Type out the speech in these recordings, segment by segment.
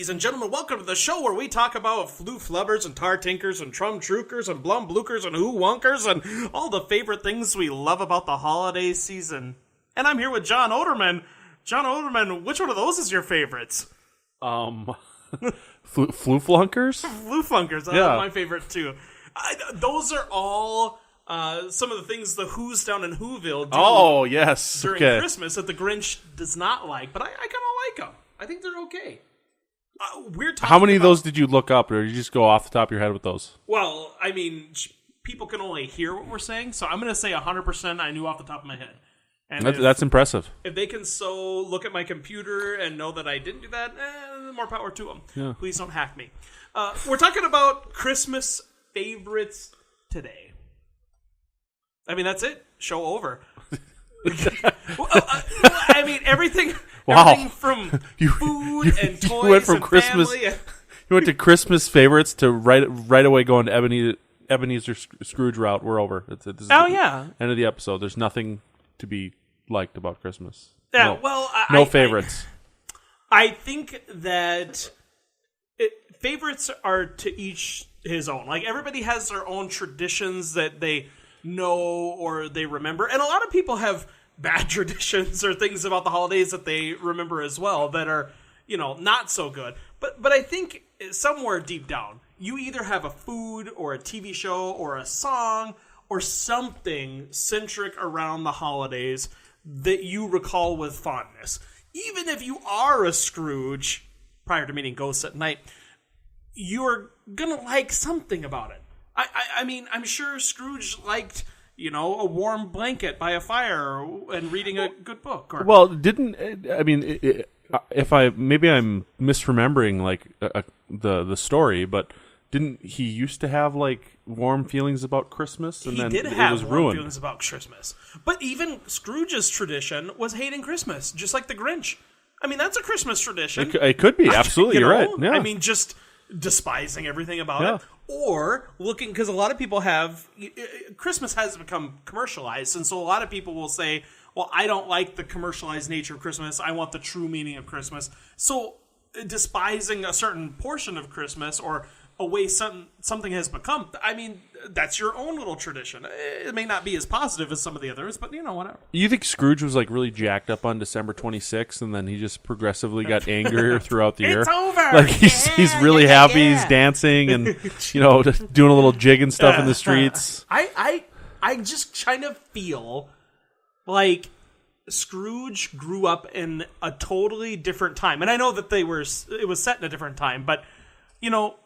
Ladies and gentlemen, welcome to the show where we talk about floo-flubbers and tar-tinkers and trum-trookers and blum-blookers and who-wonkers and all the favorite things we love about the holiday season. And I'm here with John Oderman. John Oderman, which one of those is your favorites? Floo-flunkers? Floo-flunkers, Yeah. my favorite too. Those are all some of the things the Who's down in Whoville do Oh, yes. during Okay. Christmas that the Grinch does not like, but I kind of like them. I think they're okay. We're talking How many of about- those did you look up, or did you just go off the top of your head with those? Well, I mean, people can only hear what we're saying, so I'm going to say 100% I knew off the top of my head. And That's impressive. if they can so look at my computer and know that I didn't do that, more power to them. Yeah. Please don't hack me. We're talking about Christmas favorites today. I mean, that's it. Show over. I mean, everything from food and toys went from and Christmas- family. You went to Christmas favorites to right away going to Ebenezer Scrooge route. We're over. This is Oh, the yeah. end of the episode. There's nothing to be liked about Christmas. Yeah, No. well, No favorites. I think that favorites are to each his own. Like, everybody has their own traditions that they know or they remember. And a lot of people have bad traditions or things about the holidays that they remember as well that are, not so good. But I think somewhere deep down, you either have a food or a TV show or a song or something centric around the holidays that you recall with fondness. Even if you are a Scrooge, prior to meeting ghosts at night, you're going to like something about it. I mean, I'm sure Scrooge liked, a warm blanket by a fire and reading a good book. Or, Well, if maybe I'm misremembering the story, but didn't he used to have warm feelings about Christmas, and he then did it have was warm ruined? feelings about Christmas. But even Scrooge's tradition was hating Christmas, just like the Grinch. I mean, that's a Christmas tradition. It could be, absolutely. You're right. Yeah. I mean, just despising everything about Yeah. it. Or looking, because a lot of people have, Christmas has become commercialized, and so a lot of people will say, well, I don't like the commercialized nature of Christmas, I want the true meaning of Christmas. So despising a certain portion of Christmas or a way something has become, I mean, that's your own little tradition. It may not be as positive as some of the others, but whatever. You think Scrooge was really jacked up on December 26th, and then he just progressively got angrier throughout the year? It's over! Like he's really happy, he's dancing, and just doing a little jig and stuff in the streets. I just kind of feel like Scrooge grew up in a totally different time, and I know that it was set in a different time, but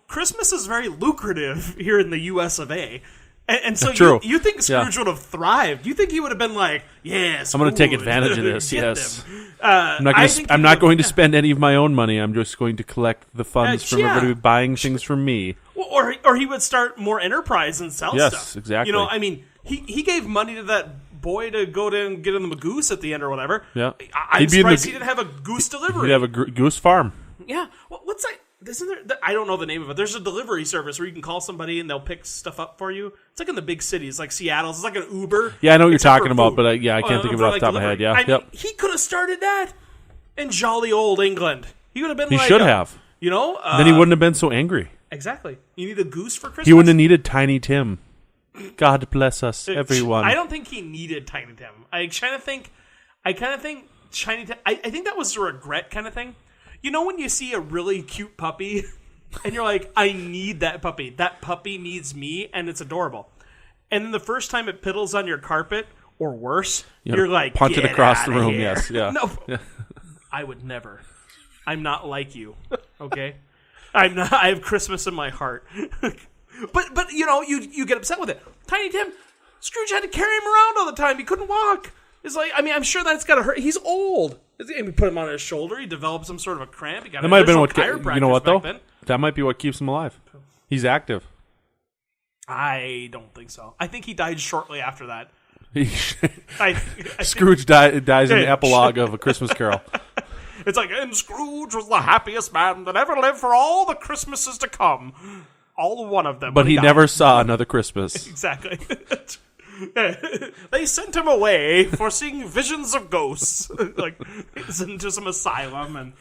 Christmas is very lucrative here in the U.S. of A. And so True. you think Scrooge Yeah. would have thrived? You think he would have been like, yes, I'm going to take advantage of this. get Yes, them. I'm not going to spend any of my own money. I'm just going to collect the funds from yeah. everybody buying things from me. Or he would start more enterprise and sell Yes, stuff. exactly. I mean, he gave money to that boy to go to and get him a goose at the end or whatever. Yeah. I'm He'd be in surprised the- he didn't have a goose delivery. You'd have a goose farm. Yeah. What's that? Isn't there? I don't know the name of it. There's a delivery service where you can call somebody and they'll pick stuff up for you. It's like in the big cities, like Seattle. It's like an Uber. Yeah, I know what you're except for talking about, food. but I can't think of it for, off the top of my head. delivery. Yeah, I mean, he could have started that in jolly old England. He would have been. He like should have. Then Then he wouldn't have been so angry. Exactly. You need a goose for Christmas. He wouldn't have needed Tiny Tim. God bless us, everyone. I don't think he needed Tiny Tim. I kind of think Tiny Tim. I think that was a regret kind of thing. When you see a really cute puppy, and you're like, I need that puppy. That puppy needs me, and it's adorable. And then the first time it piddles on your carpet, or worse, you're like, punch it "Get across the outta room." here." Yes, yeah. No, I would never. I'm not like you. Okay, I'm not. I have Christmas in my heart. But you get upset with it. Tiny Tim, Scrooge had to carry him around all the time. He couldn't walk. It's like, I mean, I'm sure that's got to hurt. He's old. And we put him on his shoulder. He developed some sort of a cramp. That might have been what. chiropractors You know what though? back then. That might be what keeps him alive. He's active. I don't think so. I think he died shortly after that. He- I Scrooge dies in the Yeah. epilogue of A Christmas Carol. It's like, and Scrooge was the happiest man that ever lived for all the Christmases to come. All one of them. But he died. never saw another Christmas. Exactly. They sent him away for seeing visions of ghosts. Like, he's into some asylum. And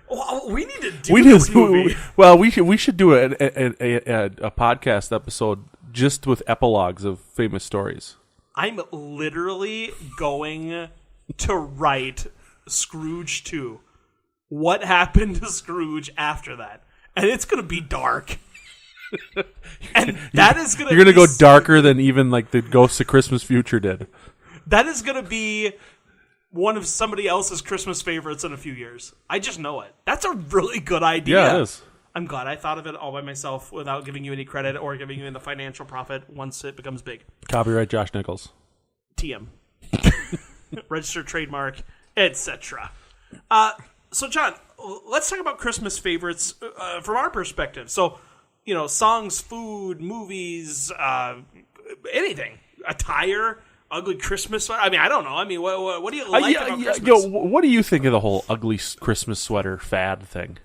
Well, we need to do this movie. Well, we should do a podcast episode just with epilogues of famous stories. I'm literally going to write Scrooge 2. What happened to Scrooge after that? And it's going to be dark. And that is going to You're going to go darker than even like the Ghosts of Christmas Future did. That is going to be one of somebody else's Christmas favorites in a few years. I just know it. That's a really good idea. Yeah, it is. I'm glad I thought of it all by myself without giving you any credit or giving you the financial profit once it becomes big. Copyright Josh Nichols. TM. Registered trademark, etc. So, John, let's talk about Christmas favorites from our perspective. So, songs, food, movies, anything. Attire, ugly Christmas sweater. I mean, I don't know. I mean, what do you like about Christmas? What do you think of the whole ugly Christmas sweater fad thing?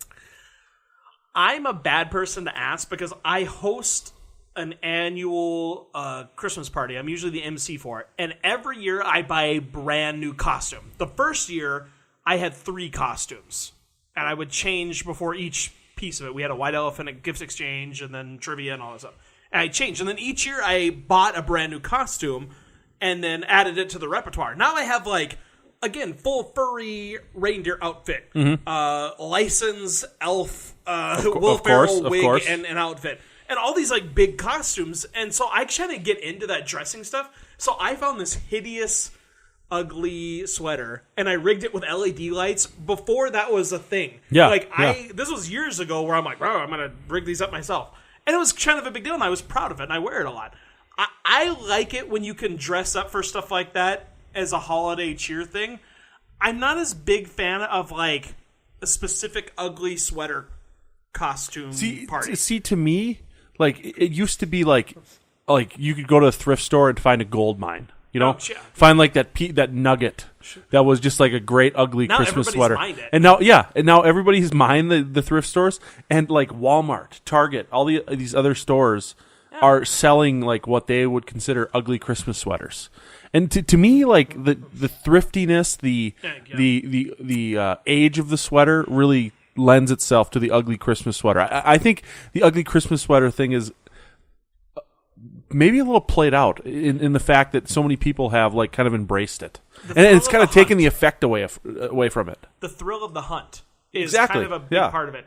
I'm a bad person to ask because I host an annual Christmas party. I'm usually the MC for it. And every year I buy a brand new costume. The first year I had 3 costumes. And I would change before each piece of it. We had a white elephant, a gift exchange, and then trivia and all that stuff. And I changed. And then each year I bought a brand new costume and then added it to the repertoire. Now I have again, full furry reindeer outfit. License elf Will Ferrell wig and outfit. And all these big costumes. And so I try to get into that dressing stuff. So I found this hideous, ugly sweater. And I rigged it with LED lights before that was a thing. Yeah. This was years ago where I'm like, wow, I'm going to rig these up myself. And it was kind of a big deal. And I was proud of it. And I wear it a lot. I like it when you can dress up for stuff like that as a holiday cheer thing. I'm not as big fan of a specific ugly sweater costume party. See, to me, it used to be like you could go to a thrift store and find a gold mine. Find that nugget that was just a great ugly now Christmas sweater. Mined it. And now everybody's mined the thrift stores, and Walmart, Target, all these other stores are selling what they would consider ugly Christmas sweaters. And to me, the thriftiness, the age of the sweater really lends itself to the ugly Christmas sweater. I think the ugly Christmas sweater thing is maybe a little played out in the fact that so many people have kind of embraced it, and it's kind of taken the effect away from it. The thrill of the hunt is exactly. kind of a big part of it.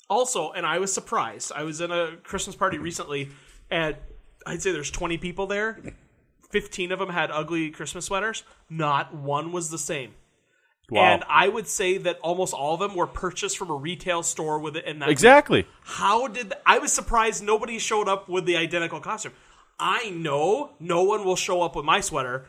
Also, and I was surprised. I was in a Christmas party recently, and I'd say there's 20 people there. 15 of them had ugly Christmas sweaters. Not one was the same. Wow. And I would say that almost all of them were purchased from a retail store with it in that. Exactly. I was surprised nobody showed up with the identical costume. I know no one will show up with my sweater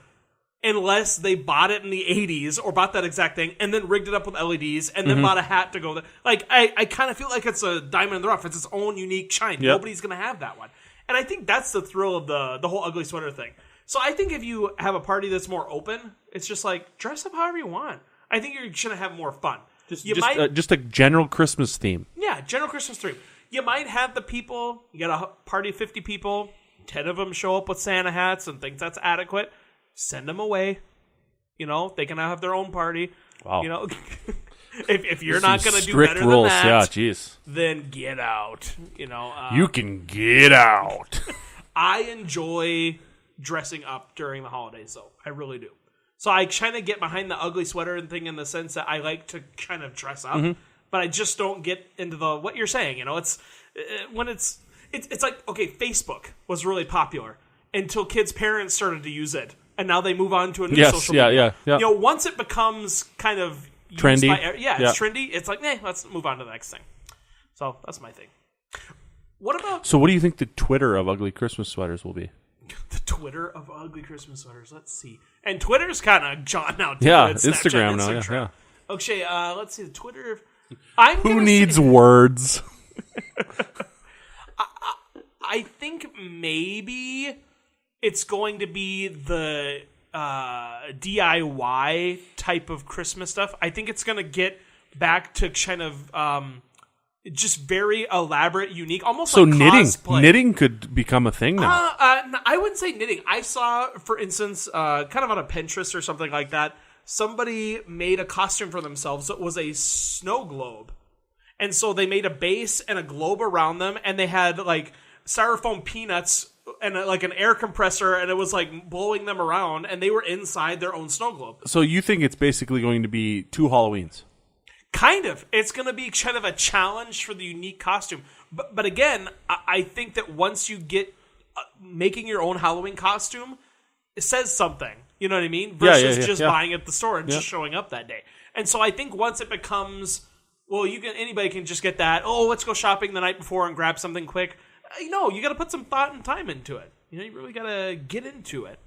unless they bought it in the 80s or bought that exact thing and then rigged it up with LEDs and then bought a hat to go there. I kind of feel like it's a diamond in the rough. It's its own unique shine. Yep. Nobody's going to have that one. And I think that's the thrill of the whole ugly sweater thing. So I think if you have a party that's more open, it's just dress up however you want. I think you're going to have more fun. Just a general Christmas theme. Yeah, general Christmas theme. You might have the people, you got a party of 50 people, 10 of them show up with Santa hats and think that's adequate. Send them away. They can have their own party. Wow. If you're not going to do better rules. than that, then get out. You can get out. I enjoy dressing up during the holidays, though. I really do. So I kind of get behind the ugly sweater and thing in the sense that I like to kind of dress up, but I just don't get into what you're saying. It's when it's okay. Facebook was really popular until kids' parents started to use it, and now they move on to a new social media. Yeah. Once it becomes kind of trendy, it's trendy. It's let's move on to the next thing. So that's my thing. What about? So what do you think the Twitter of ugly Christmas sweaters will be? The Twitter of ugly Christmas sweaters. Let's see. And Twitter's kind of gone now, too. Yeah, it's Instagram now. Yeah. Okay, let's see. The Twitter. Who needs words? I think maybe it's going to be the DIY type of Christmas stuff. I think it's going to get back to kind of just very elaborate, unique, almost like knitting. Cosplay. Knitting could become a thing now. I wouldn't say knitting. I saw, for instance, kind of on a Pinterest or something like that, somebody made a costume for themselves that was a snow globe. And so they made a base and a globe around them, and they had like styrofoam peanuts and like an air compressor, and it was like blowing them around, and they were inside their own snow globe. So you think it's basically going to be 2 Halloweens? Kind of. It's going to be kind of a challenge for the unique costume. But again, I think that once you get making your own Halloween costume, it says something. You know what I mean? Versus just buying at the store and just showing up that day. And so I think once it becomes, well, anybody can just get that. Oh, let's go shopping the night before and grab something quick. No, you got to put some thought and time into it. You really got to get into it.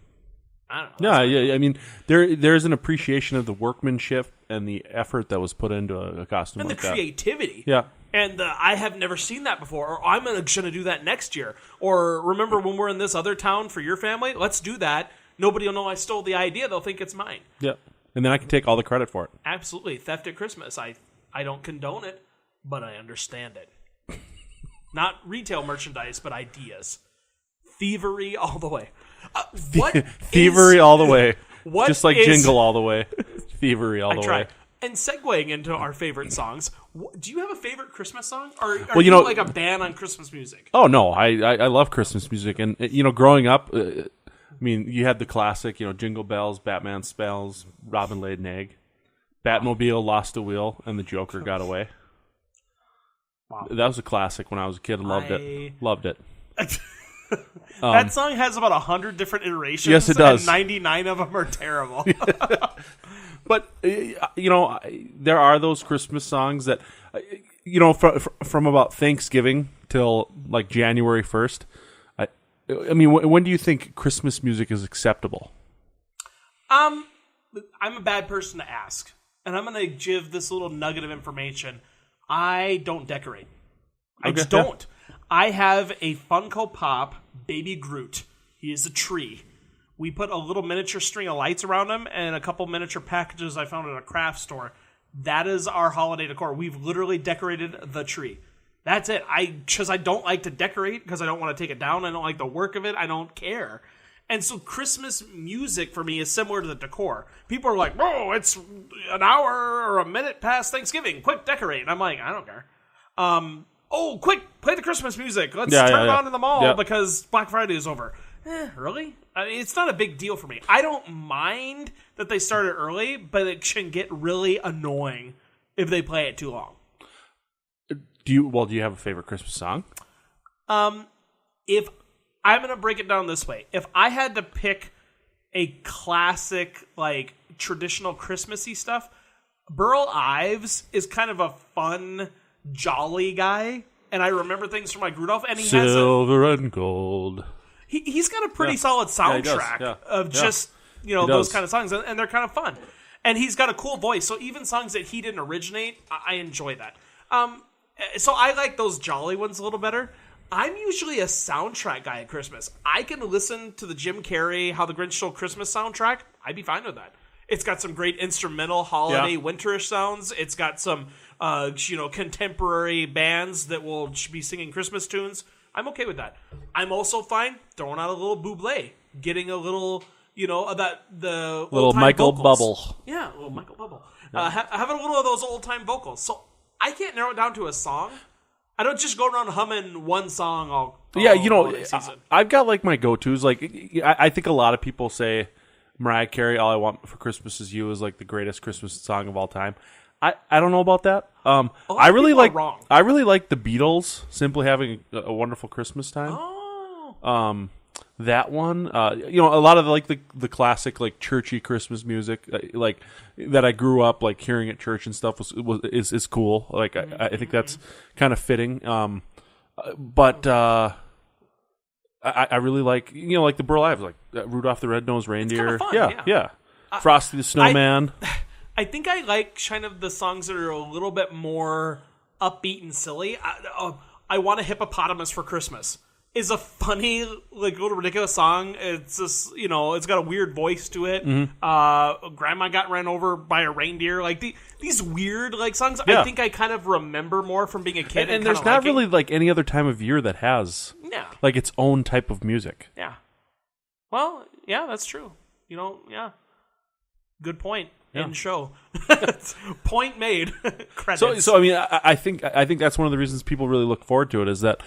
I don't know. Yeah. I mean, there's an appreciation of the workmanship and the effort that was put into a costume and like the creativity. Yeah. And I have never seen that before, or I'm going to do that next year. Or remember when we're in this other town for your family? Let's do that. Nobody will know I stole the idea. They'll think it's mine. Yeah. And then I can take all the credit for it. Absolutely. Theft at Christmas. I don't condone it, but I understand it. Not retail merchandise, but ideas. Thievery all the way. Thievery all the way. Just like Jingle all the way. Thievery all the way. And segueing into our favorite songs, do you have a favorite Christmas song? Or are you like a ban on Christmas music? Oh, no. I love Christmas music. And, growing up, I mean, you had the classic, Jingle Bells, Batman Spells, Robin Laid an Egg, Batmobile lost a wheel, and the Joker got away. Wow. That was a classic when I was a kid and loved it. Loved it. That song has about 100 different iterations. Yes, it does. And 99 of them are terrible. But, there are those Christmas songs that, from about Thanksgiving till like January 1st. I mean, when do you think Christmas music is acceptable? I'm a bad person to ask. And I'm going to give this little nugget of information. I don't decorate. I just don't. Yeah. I have a Funko Pop Baby Groot. He is a tree. We put a little miniature string of lights around him and a couple miniature packages I found at a craft store. That is our holiday decor. We've literally decorated the tree. That's it. Because I don't like to decorate because I don't want to take it down. I don't like the work of it. I don't care. And so Christmas music for me is similar to the decor. People are like, "Whoa, it's an hour or a minute past Thanksgiving. Quick, decorate." And I'm like, I don't care. Oh, quick, play the Christmas music. Let's turn it on in the mall because Black Friday is over. Really? I mean, it's not a big deal for me. I don't mind that they started early, but it can get really annoying if they play it too long. Do you have a favorite Christmas song? If I'm going to break it down this way. If I had to pick a classic, like, traditional Christmassy stuff, Burl Ives is kind of a fun, jolly guy. And I remember things from like Rudolph. And he Silver and gold. He's got a pretty solid soundtrack of just, those kind of songs. And they're kind of fun. And he's got a cool voice. So even songs that he didn't originate, I enjoy that. So I like those jolly ones a little better. I'm usually a soundtrack guy at Christmas. I can listen to the Jim Carrey How the Grinch Stole Christmas soundtrack. I'd be fine with that. It's got some great instrumental holiday winterish sounds. It's got some contemporary bands that will be singing Christmas tunes. I'm okay with that. I'm also fine throwing out a little Bublé, getting a little the little Michael vocals. Bubble. Yeah, a little Michael Bubble. Having a little of those old time vocals. So I can't narrow it down to a song. I don't just go around humming one song all season. I've got like my go-tos. Like I think a lot of people say Mariah Carey, All I Want for Christmas Is You is like the greatest Christmas song of all time. I don't know about that. I really like the Beatles, Simply Having a Wonderful Christmas Time. Oh. That one, a lot of like the classic like churchy Christmas music, like that I grew up like hearing at church and stuff is cool. Like I think that's kind of fitting. But I really like like the Burl Ives, like Rudolph the Red-Nosed Reindeer. It's kind of fun, yeah. Frosty the Snowman. I think I like kind of the songs that are a little bit more upbeat and silly. I Want a Hippopotamus for Christmas is a funny, like, little ridiculous song. It's just, it's got a weird voice to it. Mm-hmm. Grandma Got Ran Over by a Reindeer. Like, these weird, like, songs, I think I kind of remember more from being a kid. And there's not really, like, any other time of year that has, like, its own type of music. Yeah. Well, yeah, that's true. Good point. End show. Point made. Credits. So I mean, I think that's one of the reasons people really look forward to it is that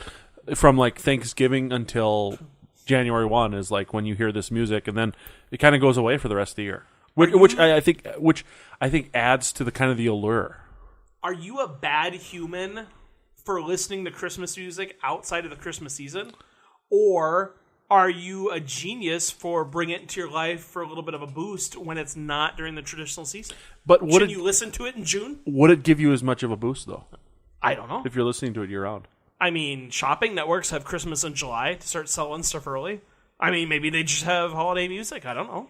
from like Thanksgiving until January 1 is like when you hear this music, and then it kind of goes away for the rest of the year, which I think adds to the kind of the allure. Are you a bad human for listening to Christmas music outside of the Christmas season, or are you a genius for bringing it into your life for a little bit of a boost when it's not during the traditional season? But should you listen to it in June? Would it give you as much of a boost though? I don't know. If you're listening to it year round. I mean, shopping networks have Christmas in July to start selling stuff early. I mean, maybe they just have holiday music. I don't know.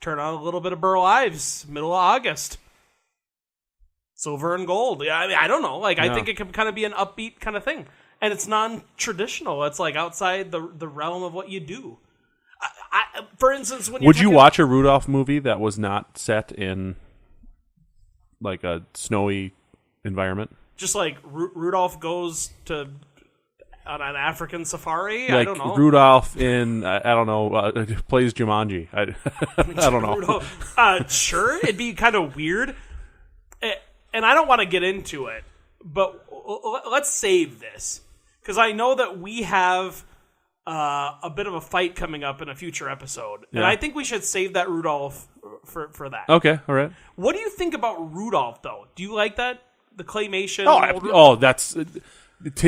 Turn on a little bit of Burl Ives, middle of August. Silver and gold. Yeah, I mean, I don't know. Like, I think it can kind of be an upbeat kind of thing. And it's non-traditional. It's like outside the realm of what you do. For instance, when would you watch a Rudolph movie that was not set in like a snowy environment? Just like Rudolph goes on an African safari? Like I don't know. Rudolph in, I don't know, plays Jumanji. I don't know. Sure, it'd be kind of weird. And I don't want to get into it, but let's save this. Because I know that we have a bit of a fight coming up in a future episode. Yeah. And I think we should save that Rudolph for that. Okay, all right. What do you think about Rudolph, though? Do you like that? The claymation? That's...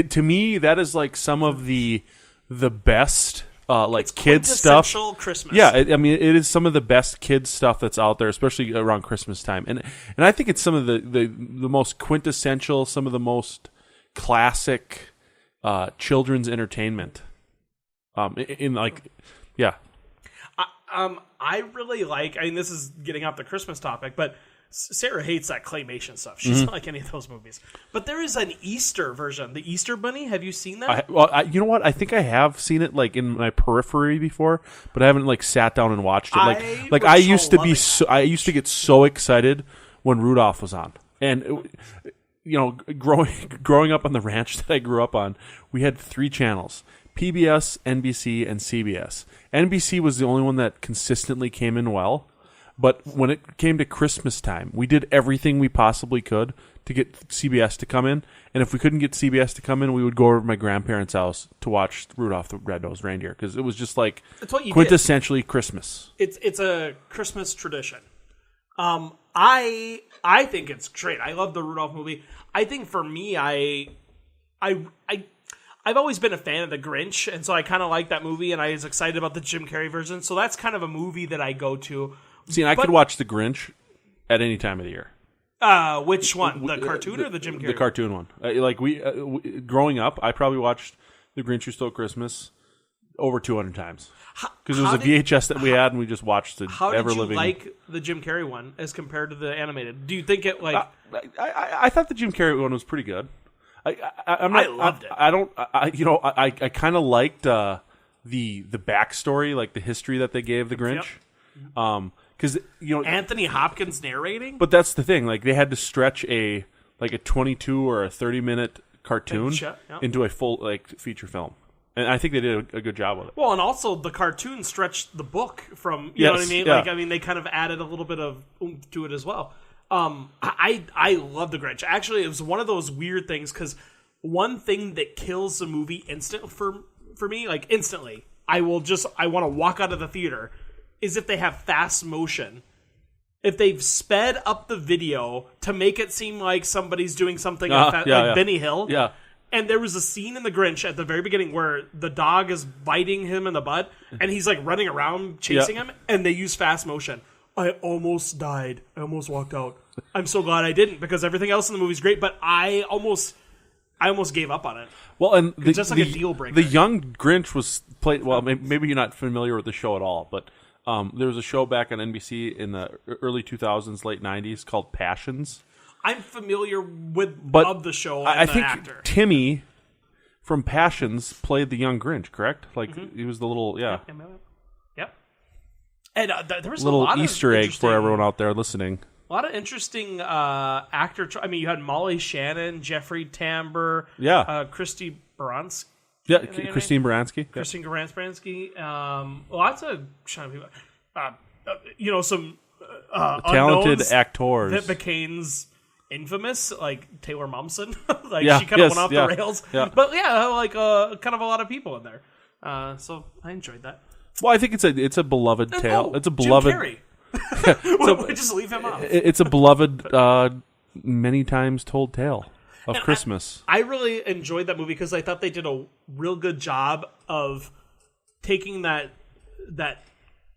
To me, that is like some of the best like kids stuff. Christmas. Yeah, I mean, it is some of the best kids stuff that's out there, especially around Christmas time. And I think it's some of the most quintessential, some of the most classic children's entertainment. I really like. I mean, this is getting off the Christmas topic, but Sarah hates that claymation stuff. She's not like any of those movies. But there is an Easter version, the Easter Bunny. Have you seen that? You know what? I think I have seen it like in my periphery before, but I haven't like sat down and watched it. I used to get so excited when Rudolph was on, and you know, growing up on the ranch that I grew up on, we had 3 channels: PBS, NBC, and CBS. NBC was the only one that consistently came in well. But when it came to Christmas time, we did everything we possibly could to get CBS to come in. And if we couldn't get CBS to come in, we would go over to my grandparents' house to watch Rudolph the Red-Nosed Reindeer, because it was just like quintessentially Christmas. It's a Christmas tradition. I think it's great. I love the Rudolph movie. I think for me, I've always been a fan of The Grinch, and so I kind of like that movie, and I was excited about the Jim Carrey version. So that's kind of a movie that I go to. See, and I could watch The Grinch at any time of the year. Which one? The cartoon or the Jim Carrey? The cartoon one. Growing up, I probably watched The Grinch Who Stole Christmas over 200 times. Because it was a VHS that we had, and we just watched it. How did you like the Jim Carrey one as compared to the animated? Do you think it like... I thought the Jim Carrey one was pretty good. I loved it. I kind of liked the backstory, like the history that they gave the Grinch. Yep. Because Anthony Hopkins narrating, but that's the thing. Like they had to stretch a 22 or a 30-minute cartoon into a full feature film, and I think they did a good job with it. Well, and also the cartoon stretched the book from know what I mean. Yeah. Like they kind of added a little bit of oomph to it as well. I love the Grinch. Actually, it was one of those weird things because one thing that kills the movie for me, like instantly, I want to walk out of the theater. Is if they have fast motion. If they've sped up the video to make it seem like somebody's doing something like Benny Hill. Yeah. And there was a scene in The Grinch at the very beginning where the dog is biting him in the butt and he's like running around chasing him, and they use fast motion. I almost died. I almost walked out. I'm so glad I didn't, because everything else in the movie is great, but I almost gave up on it. Well, and just like a deal breaker. The young Grinch was played. Well, maybe you're not familiar with the show at all, but there was a show back on NBC in the early 2000s, late 90s called Passions. I'm familiar of the show and I the think actor. Timmy from Passions played the young Grinch, correct? Like he was the little Yep. And there was little a lot Easter egg for everyone out there listening. A lot of interesting actor. I mean, you had Molly Shannon, Jeffrey Tambor, Christy Baranski. Yeah, Christine Baranski. Christine Baranski. Lots of people. Some talented unknowns actors that McCain's infamous, like Taylor Momsen. Like Yeah, she kind of yes, went off yeah, the rails. yeah. But yeah, like kind of a lot of people in there. So I enjoyed that. Well, I think it's a beloved tale. Oh, It's a beloved. Jim Carrey. We just leave him off. It's a beloved, many times told tale of Christmas. I really enjoyed that movie because I thought they did a real good job of taking that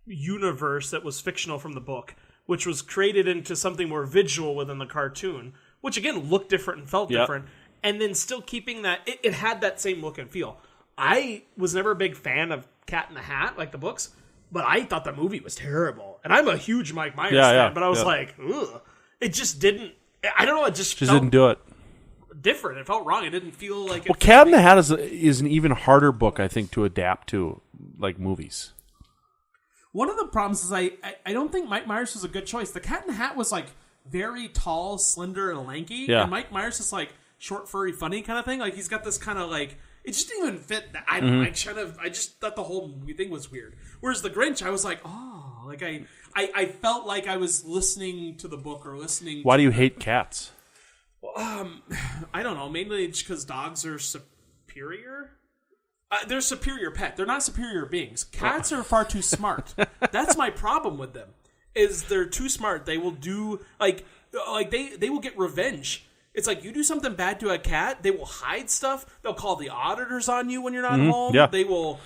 universe that was fictional from the book, which was created into something more visual within the cartoon, which again looked different and felt different, and then still keeping that it had that same look and feel. I was never a big fan of Cat in the Hat, like the books, but I thought the movie was terrible. And I'm a huge Mike Myers fan, but I was like, ugh. It just didn't. I don't know. It just felt didn't do it. different. It felt wrong. It didn't feel like. Well, Cat in the Hat is an even harder book, I think, to adapt to like movies. One of the problems is I don't think Mike Myers was a good choice. The Cat in the Hat was like very tall, slender, and lanky. Yeah. And Mike Myers is like short, furry, funny kind of thing. Like he's got this kind of like it just didn't even fit. I don't know. I just thought the whole movie thing was weird. Whereas the Grinch, I was like, oh, like I felt like I was listening to the book or listening. Why do you hate cats? I don't know. Mainly just because dogs are superior. They're superior pet. They're not superior beings. Cats are far too smart. That's my problem with them. Is they're too smart. They will do like they will get revenge. It's like you do something bad to a cat, they will hide stuff. They'll call the auditors on you when you're not home. yeah. They will,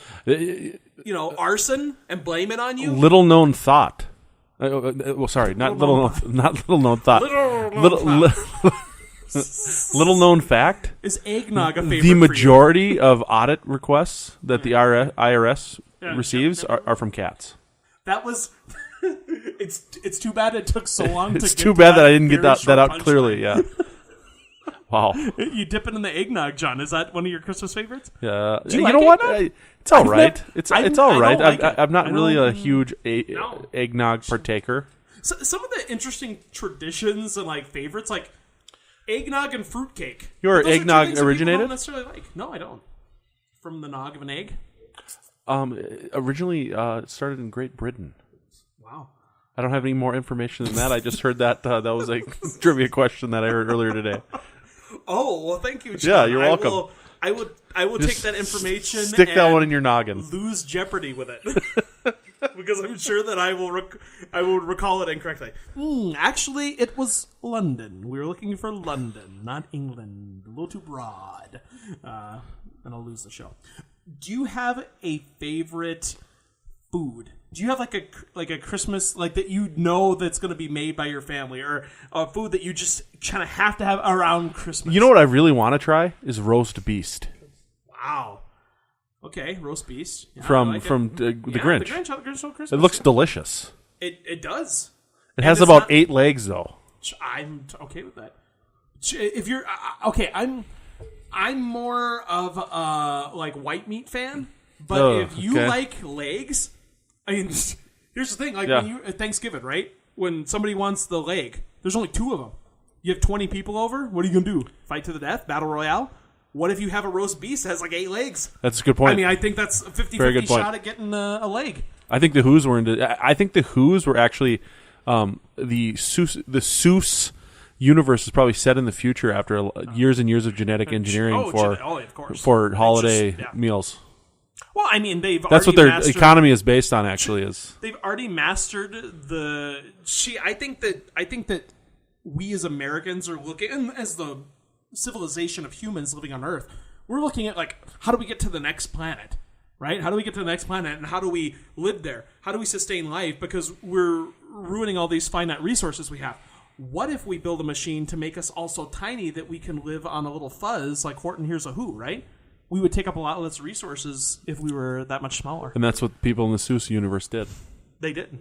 arson and blame it on you. Little known thought. Well, sorry, not little known thought. Little known fact. Is eggnog a favorite? The majority of audit requests that the IRS receives are from cats. That was. It's too bad it took so long. It's to too get bad to that I didn't get very that out short clearly. punchline. Yeah. Wow. You dip it in the eggnog, John. Is that one of your Christmas favorites? Yeah. Do you You like know what? eggnog? It's all I've right. never- It's I all don't right. like it. I'm not I really a don't- huge No. eggnog partaker. So, some of the interesting traditions and like favorites, like eggnog and fruitcake. You're Those are two eggnog things that people originated? don't necessarily like. No, I don't. From the nog of an egg. Originally it started in Great Britain. Wow. I don't have any more information than that. I just heard that that was a trivia question that I heard earlier today. Oh well, thank you, John. Yeah, you're welcome. I will take that information. Stick that and one in your noggin. Lose Jeopardy with it. Because I'm sure that I will recall it incorrectly. Actually, it was London. We were looking for London, not England. A little too broad. And I'll lose the show. Do you have a favorite food? Do you have like a Christmas like that that's going to be made by your family, or a food that you just kind of have to have around Christmas? You know what I really want to try is roast beast Wow. Okay, roast beast. Yeah, from I like it. The Grinch. The Grinch, how the Grinch Stole Christmas. It looks delicious. It does. It has it's about not- 8 legs though. I'm okay with that. If you're okay, I'm more of a like white meat fan. But Oh, if you okay. like legs, I mean, here's the thing: like Yeah. when you at Thanksgiving, right? When somebody wants the leg, there's only 2 of them. You have 20 people over. What are you gonna do? Fight to the death? Battle royale? What if you have a roast beast that has like 8 legs? That's a good point. I mean, I think that's a 50-50 Very good point. shot at getting a leg. I think the Who's were into. I think the Who's were actually the Seuss universe is probably set in the future after years and years of genetic engineering of course. for holiday Just, yeah. meals. Well, I mean, That's what their economy is based on. Actually, is They've already mastered the. I think that we as Americans are looking, and as the civilization of humans living on Earth, we're looking at like how do we get to the next planet, right? How do we get to the next planet, and how do we live there? How do we sustain life? Because we're ruining all these finite resources we have. What if we build a machine to make us all so tiny that we can live on a little fuzz like Horton Hears a Who, right? We would take up a lot less resources if we were that much smaller. and that's what people in the Seuss universe did. They didn't.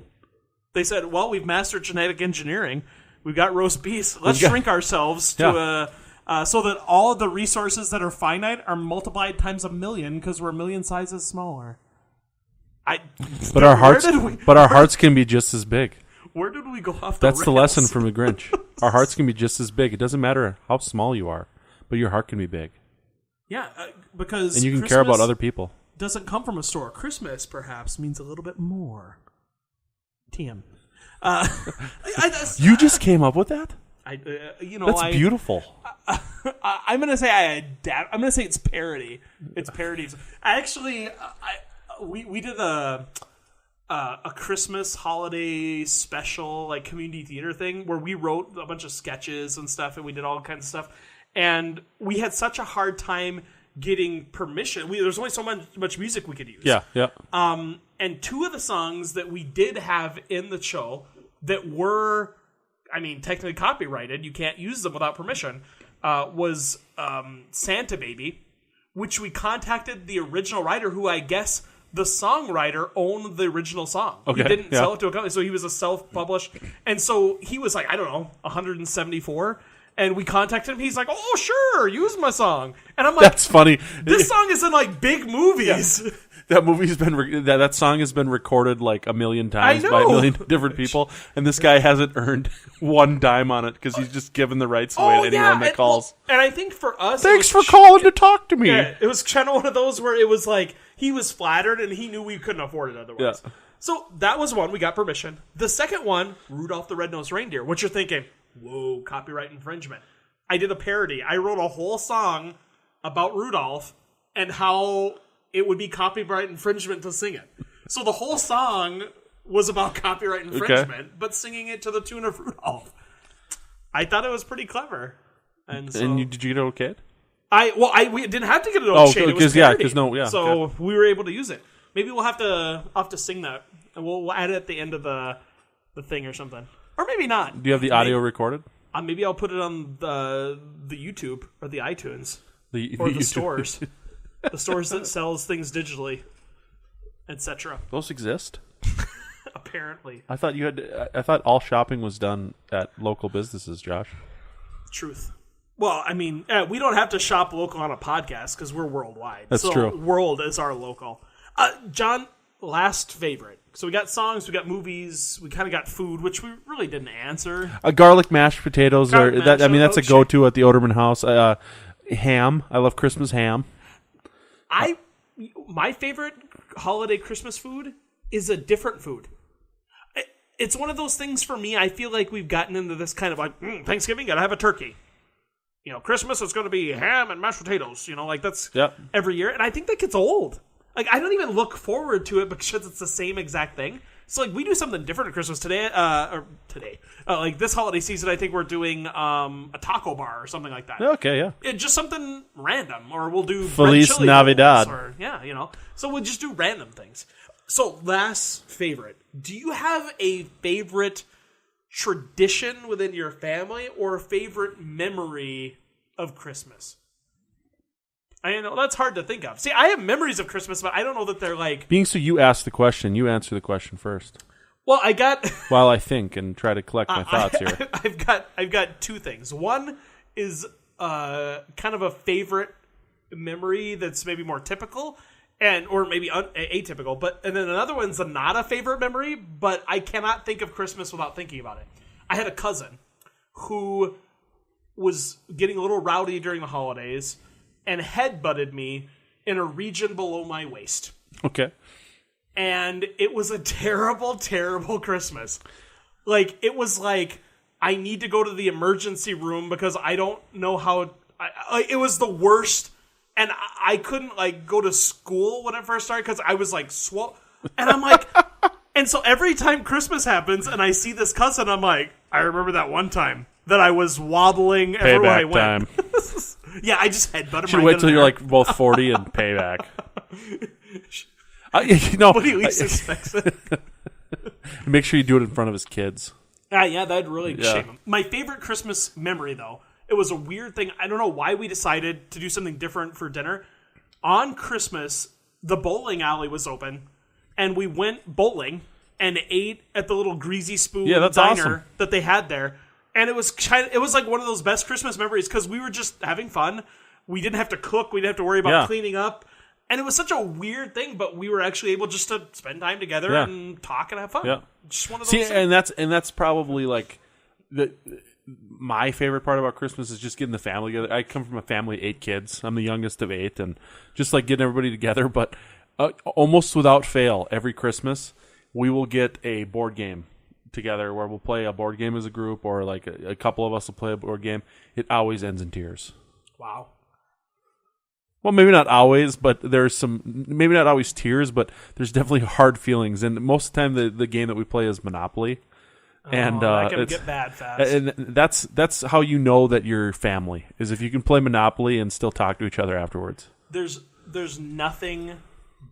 They said, "Well, we've mastered genetic engineering. We've got roast beef. Let's shrink ourselves to So that all the resources that are finite are multiplied times 1,000,000 because we're 1,000,000 sizes smaller. But our hearts, did we- but our hearts can be just as big. Where did we go off the That's the rails? lesson from the Grinch. Our hearts can be just as big. It doesn't matter how small you are, but your heart can be big, Yeah, because and you can care about Christmas other people. doesn't come from a store. Christmas perhaps means a little bit more. TM. You just came up with that? That's I beautiful. I'm gonna say I adapt. I'm gonna say it's parody. It's parodies. We did a Christmas holiday special, like community theater thing, where we wrote a bunch of sketches and stuff, and we did all kinds of stuff. And we had such a hard time getting permission. There's only so much music we could use. Yeah. And two of the songs that we did have in the show that were, technically copyrighted, you can't use them without permission, was Santa Baby, which we contacted the original writer, who I guess the songwriter owned the original song. Okay, He didn't sell it to a company, so he was a self-published. And so he was like, 174. And we contacted him. He's like, "Oh, sure, use my song." And I'm like, That's funny. This song is in like big movies. Yeah. That movie's been that song has been recorded like a million times by a million different people, and this guy hasn't earned one dime on it because he's just given the rights away to anyone that calls. And I think for us, Thanks for calling to talk to me. Yeah, it was kind of one of those where it was like he was flattered and he knew we couldn't afford it otherwise. Yeah. So that was one, we got permission. The second one, Rudolph the Red-Nosed Reindeer, which you're thinking, whoa, copyright infringement. I did a parody. I wrote a whole song about Rudolph and how it would be copyright infringement to sing it. So the whole song was about copyright infringement, but singing it to the tune of Rudolph. I thought it was pretty clever. And did you get it okayed? We didn't have to get it okayed. It was parody. So we were able to use it. Maybe I'll have to sing that, and we'll add it at the end of the thing or something, or maybe not. Do you have the audio recorded? Maybe I'll put it on the YouTube or the iTunes or the YouTube. stores, the stores that sells things digitally, etc. Those exist. Apparently, I thought all shopping was done at local businesses, Josh. Truth. Well, we don't have to shop local on a podcast because we're worldwide. That's true. World is our local. John, last favorite. So we got songs, we got movies, we kind of got food, which we really didn't answer. Garlic mashed potatoes that's a shit. go-to at the Oderman house. Ham. I love Christmas ham. My favorite holiday Christmas food is a different food. It's one of those things for me. I feel like we've gotten into this kind of like Thanksgiving, gotta have a turkey. Christmas is going to be ham and mashed potatoes. That's every year, and I think that gets old. Like, I don't even look forward to it because it's the same exact thing. So, like, we do something different at Christmas today. Like, this holiday season, I think we're doing a taco bar or something like that. Okay, yeah. Just something random. Or we'll do Feliz chili Navidad. So we'll just do random things. So, last favorite. Do you have a favorite tradition within your family or a favorite memory of Christmas? I know that's hard to think of. See, I have memories of Christmas, but I don't know that they're like. Being so you asked the question, you answer the question first. Well, I got. While I think and try to collect my thoughts here. I've got two things. One is kind of a favorite memory that's maybe more typical, or maybe atypical. And then another one's not a favorite memory, but I cannot think of Christmas without thinking about it. I had a cousin who was getting a little rowdy during the holidays and headbutted me in a region below my waist. Okay. And it was a terrible, terrible Christmas. Like, it was like, I need to go to the emergency room because I don't know how... it was the worst. And I couldn't, go to school when it first started because I was, swole. And I'm like... And so every time Christmas happens and I see this cousin, I'm like, I remember that one time that I was wobbling everywhere I went. Time. Yeah, I just headbutted him. Should wait till you're both 40 and payback. But he least suspects it. Make sure you do it in front of his kids. Yeah, that'd really shame him. My favorite Christmas memory, though, it was a weird thing. I don't know why we decided to do something different for dinner. On Christmas, the bowling alley was open, and we went bowling and ate at the little Greasy Spoon diner awesome. that they had there. And it was like one of those best Christmas memories because we were just having fun. We didn't have to cook. We didn't have to worry about cleaning up. And it was such a weird thing, but we were actually able just to spend time together and talk and have fun. Yeah. Just one of those things. And that's probably my favorite part about Christmas is just getting the family together. I come from a family of 8 kids. I'm the youngest of 8, and just getting everybody together. But almost without fail, every Christmas we will get a board game together where we'll play a board game as a group, or like a couple of us will play a board game, it always ends in tears. Wow. Well, maybe not always, but there's maybe not always tears, but there's definitely hard feelings. And most of the time, the game that we play is Monopoly. And that can get bad fast. And that's how you know that you're family, is if you can play Monopoly and still talk to each other afterwards. There's nothing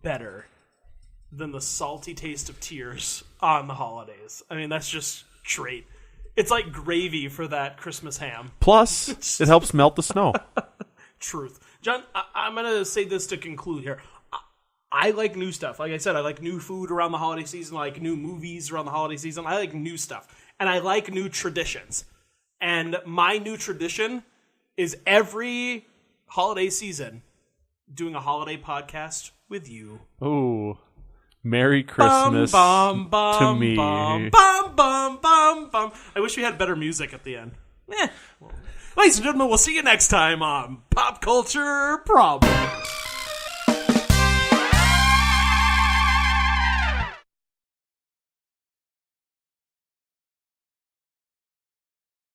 better than the salty taste of tears on the holidays. I mean, that's just trait. It's like gravy for that Christmas ham. Plus, it helps melt the snow. Truth. John, I'm going to say this to conclude here. I like new stuff. Like I said, I like new food around the holiday season. I like new movies around the holiday season. I like new stuff. And I like new traditions. And my new tradition is every holiday season doing a holiday podcast with you. Oh, Merry Christmas bum, bum, to me. Bum, bum, bum, bum, bum. I wish we had better music at the end. Ladies and gentlemen, we'll see you next time on Pop Culture Problems.